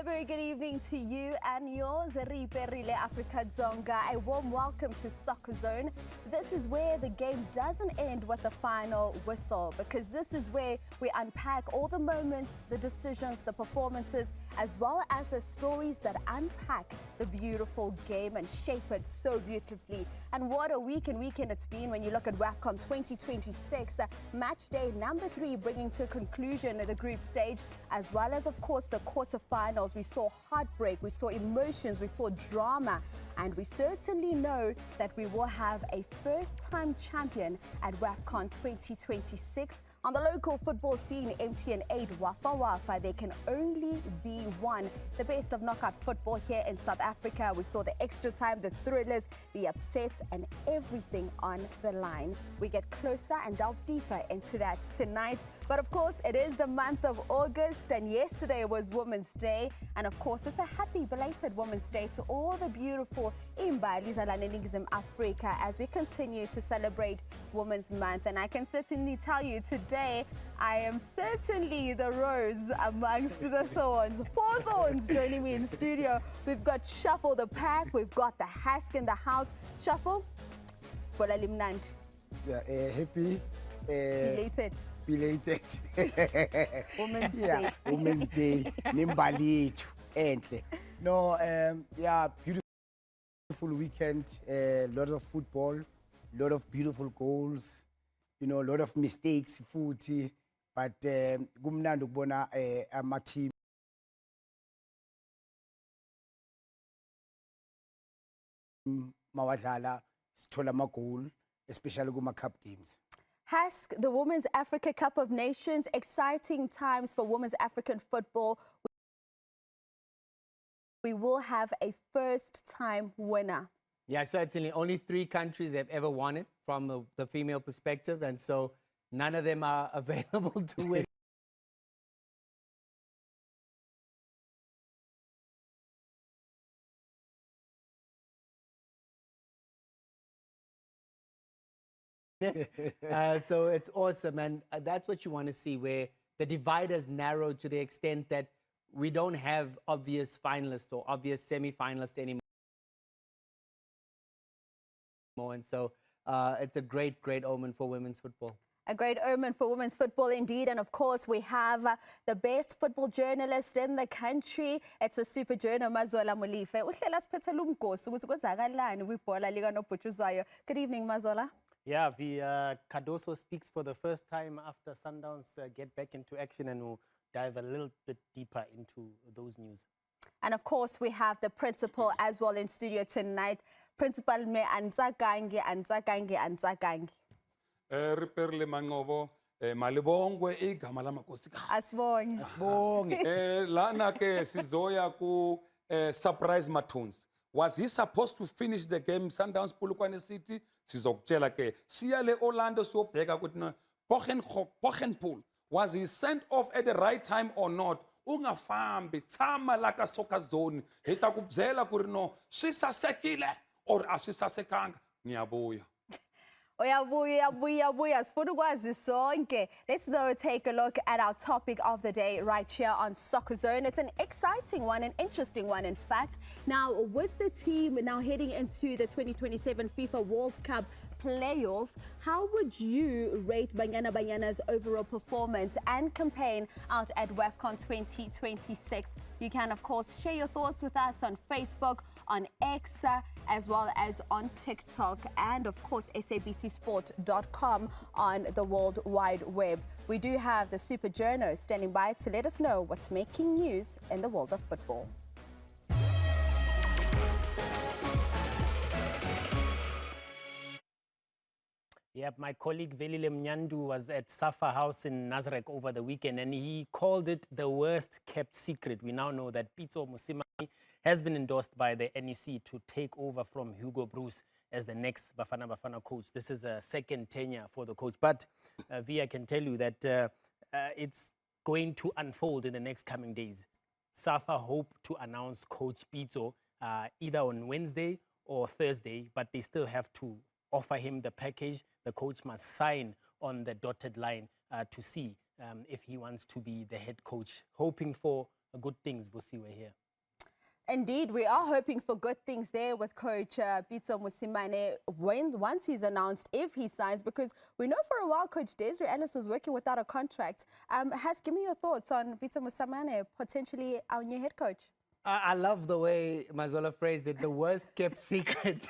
a very good evening to you and yours. Riperile Africa Zonga. A warm welcome to Soccer Zone. This is where the game doesn't end with the final whistle, because this is where we unpack all the moments, the decisions, the performances, as well as the stories that unpack the beautiful game and shape it so beautifully. And what a weekend it's been when you look at WAFCON 2026, match day number 3 bringing to conclusion at the group stage, as well as, of course, the quarterfinals. We saw heartbreak, we saw emotions, we saw drama, and we certainly know that we will have a first-time champion at WAFCON 2026. On the local football scene, MTN 8 Wafa Wafa, there can only be one. The best of knockout football here in South Africa. We saw the extra time, the thrillers, the upsets, and everything on the line. We get closer and delve deeper into that tonight. But of course, it is the month of August, and yesterday was Women's Day. And of course, it's a happy belated Women's Day to all the beautiful imbali zalaneningizimu Africa as we continue to celebrate Women's Month. And I can certainly tell you today, I am certainly the rose amongst the thorns. 4 thorns joining me in studio. We've got Shuffle the Pack, we've got the Hask in the house. Shuffle, Bola Limnand. Yeah, happy. Belated. Belated. Women's Day. Women's Day. Nimbali enhle. No, yeah, beautiful weekend. Lot of football, lot of beautiful goals. You know, a lot of mistakes, futhi, but kumnandi ukubona ama team mawadlala sithola ama goal, especially kuma cup games. Hask, the Women's Africa Cup of Nations, exciting times for women's African football. We will have a first-time winner. Yeah, certainly. Only 3 countries have ever won it from the female perspective, and so none of them are available to win. So it's awesome, and that's what you want to see, where the divide is narrowed to the extent that we don't have obvious finalists or obvious semi-finalists anymore. And so it's a great omen for women's football. A great omen for women's football indeed. And of course, we have the best football journalist in the country. It's a super journal, Mazola Mulife. Good evening, Mazola. Yeah, the Cardoso speaks for the first time after Sundowns get back into action, and we'll dive a little bit deeper into those news. And of course, we have the principal as well in studio tonight. Principal me Anzagangi. Riperle Mangovo, Malibongwe, igama lamakosikazi. Asibonge. Lana ke sizoya ku surprise Matuns. Was he supposed to finish the game Sundowns Polokwane City? Sizokutshela ke siyale Orlando siyobheka ukuthi Pochenpool, was he sent off at the right time or not? Ungafambi tshama la ka soccer zone hi ta ku byela ku ri no swi sasekile or a swi sasekanga. Ngiyabuya. Let's though take a look at our topic of the day right here on Soccer Zone. It's an exciting one, an interesting one, in fact. Now, with the team now heading into the 2027 FIFA World Cup playoff, how would you rate Banyana Banyana's overall performance and campaign out at WAFCON 2026? You can, of course, share your thoughts with us on Facebook, on X, as well as on TikTok, and of course sabcsport.com on the World Wide Web. We do have the super journo standing by to let us know what's making news in the world of football. Yep, my colleague Velile Mnyandu was at Safa House in Nazareth over the weekend, and he called it the worst kept secret. We now know that Pitso Musimani has been endorsed by the NEC to take over from Hugo Bruce as the next Bafana Bafana coach. This is a second tenure for the coach. But V, I can tell you that it's going to unfold in the next coming days. Safa hope to announce Coach Pitso either on Wednesday or Thursday, but they still have to offer him the package. The coach must sign on the dotted line to see if he wants to be the head coach. Hoping for good things, Vusiwe here. Indeed, we are hoping for good things there with Coach Pitso Mosimane once he's announced if he signs, because we know for a while Coach Desiree Ellis was working without a contract. Give me your thoughts on Pitso Mosimane, potentially our new head coach. I love the way Mazola phrased it, the worst kept secret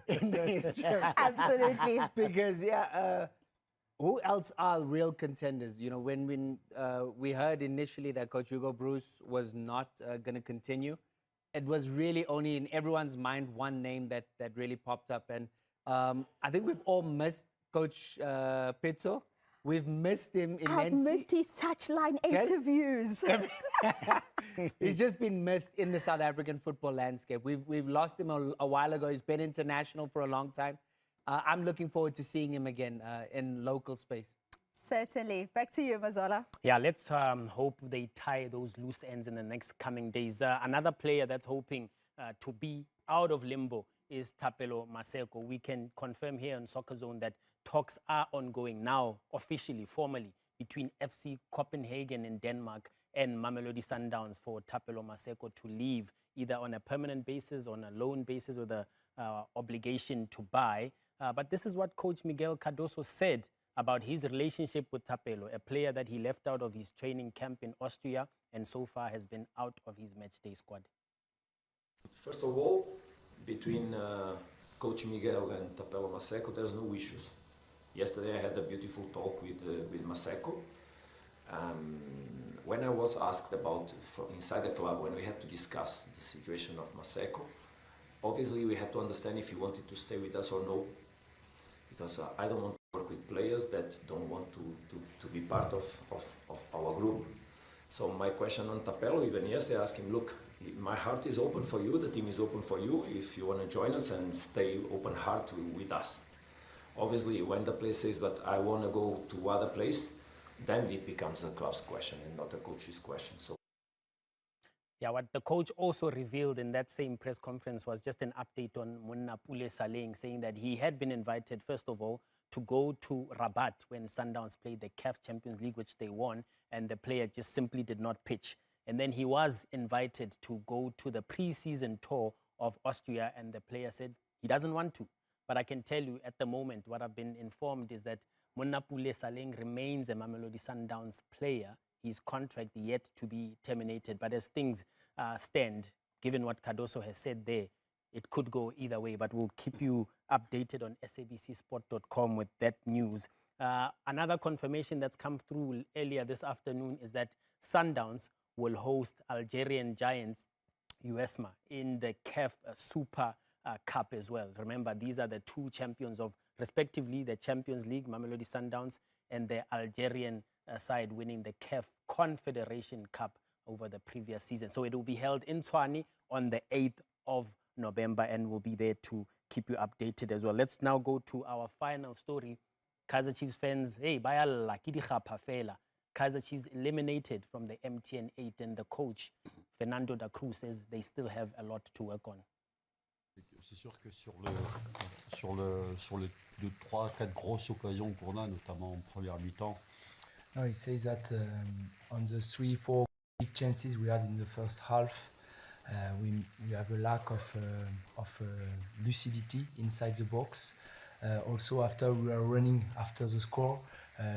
in the history. Absolutely. Because, who else are real contenders? You know, when we heard initially that Coach Hugo Bruce was not going to continue, it was really only in everyone's mind one name that really popped up. And I think we've all missed Coach Pitso. We've missed him immensely. I've missed his touchline interviews. He's just been missed in the South African football landscape. We've lost him a while ago. He's been international for a long time. I'm looking forward to seeing him again in local space. Certainly. Back to you, Mazola. Yeah, let's hope they tie those loose ends in the next coming days. Another player that's hoping to be out of limbo is Thapelo Maseko. We can confirm here on Soccer Zone that talks are ongoing now, officially, formally, between FC Copenhagen in Denmark and Mamelodi Sundowns for Thapelo Maseko to leave either on a permanent basis, on a loan basis, or the obligation to buy. But this is what Coach Miguel Cardoso said about his relationship with Thapelo, a player that he left out of his training camp in Austria and so far has been out of his matchday squad. First of all, between Coach Miguel and Thapelo Maseko, there's no issues. Yesterday I had a beautiful talk with Maseko. When I was asked about inside the club, when we had to discuss the situation of Maseko, obviously we had to understand if he wanted to stay with us or no, because I don't want to work with players that don't want to be part of our group. So my question on Thapelo, even yesterday, I asked him, look, my heart is open for you, the team is open for you, if you want to join us and stay open heart with us. Obviously, when the player says, but I want to go to other place, then it becomes a club's question and not a coach's question. So. Yeah, what the coach also revealed in that same press conference was just an update on Munnapule Saleng, saying that he had been invited, first of all, to go to Rabat when Sundowns played the CAF Champions League, which they won, and the player just simply did not pitch. And then he was invited to go to the pre-season tour of Austria, and the player said he doesn't want to. But I can tell you at the moment, what I've been informed is that Munnapule Saleng remains a Mamelodi Sundowns player. His contract yet to be terminated. But as things stand, given what Cardoso has said there, it could go either way. But we'll keep you updated on sabcsport.com with that news. Another confirmation that's come through earlier this afternoon is that Sundowns will host Algerian giants USMA in the CAF Super Cup as well. Remember, these are the two champions of, respectively, the Champions League, Mamelodi Sundowns, and the Algerian side winning the CAF Confederation Cup over the previous season. So it will be held in Tshwane on the 8th of November, and we'll be there to keep you updated as well. Let's now go to our final story. Kaizer Chiefs fans, hey, bayalla, ke dikgapha fela. Kaizer Chiefs eliminated from the MTN 8, and the coach, Fernando da Cruz, says they still have a lot to work on. C'est sûr que sur les 3-4 grosses occasions qu'on a, notamment en première mi-temps. No, he says that on the 3-4 big chances we had in the first half, we have a lack of lucidity inside the box. Also, after we are running after the score,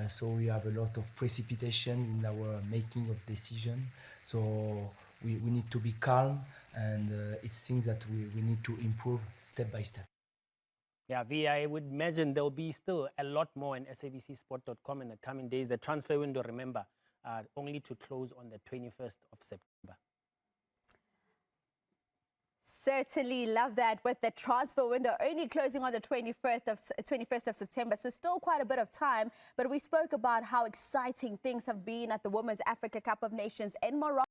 so we have a lot of precipitation in our making of decision. So we need to be calm, and it's things that we need to improve step by step. Yeah, V, I would imagine there'll be still a lot more in sabcsport.com in the coming days. The transfer window, remember, only to close on the 21st of September. Certainly love that, with the transfer window only closing on the 21st of September. So still quite a bit of time. But we spoke about how exciting things have been at the Women's Africa Cup of Nations in Morocco.